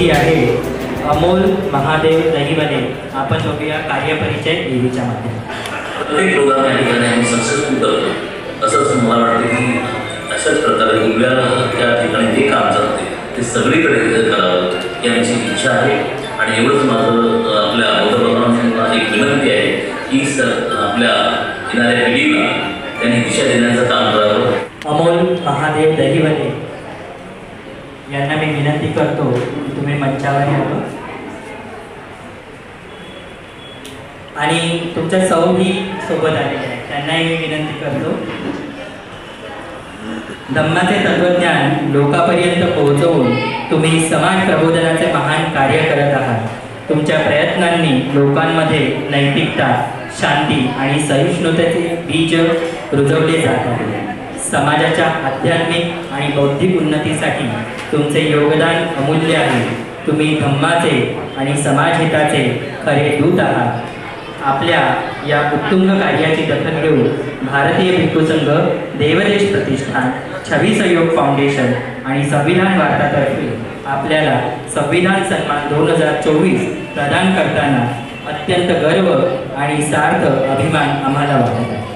अतिथी आहे अमोल महादेव दहिवले। आपण बघूया कार्यपरिचय देवीच्या माध्यमातून। प्रत्येक प्रोग्राम या ठिकाणी आम्ही सक्सेसफुल करतो असंच मला वाटतं की अशाच प्रकारे उभ्या त्या ठिकाणी जे काम चालते ते सगळीकडे करावं ही आमची इच्छा आहे। आणि एवढंच माझं आपल्या बौद्धभगवानांना एक विनंती आहे की आपल्या येणाऱ्या पिढीला त्यांनी दिशा देण्याचं काम करावं। अमोल महादेव दहिवले यांना मी विनंती करतो की तुम्ही मंचावर यावं आणि तुमच्या सौही सोबत आलेले आहेत त्यांनाही मी विनंती करतो। धम्माचे तत्वज्ञान लोकांपर्यंत पोहोचवून तुम्ही समाज प्रबोधनाचे महान कार्य करत आहात। तुमच्या प्रयत्नांनी लोकांमध्ये नैतिकता, शांती आणि सहिष्णुतेचे बीज रुजवले जात आहे। समाजाच्या आध्यात्मिक आणि बौद्धिक उन्नतीसाठी तुमचे योगदान अमूल्य आहे। तुम्ही धम्माचे आणि समाजहिताचे खरे दूत आहात। आपल्या या उत्तुंग कार्याची दखल घेऊन भारतीय भिक्खू संघ, देवदेश प्रतिष्ठान, छवी सहयोग फाउंडेशन आणि संविधान वार्तातर्फे आपल्याला संविधान सन्मान 2024 प्रदान करताना अत्यंत गर्व आणि सार्थ अभिमान आम्हाला वाटत आहे।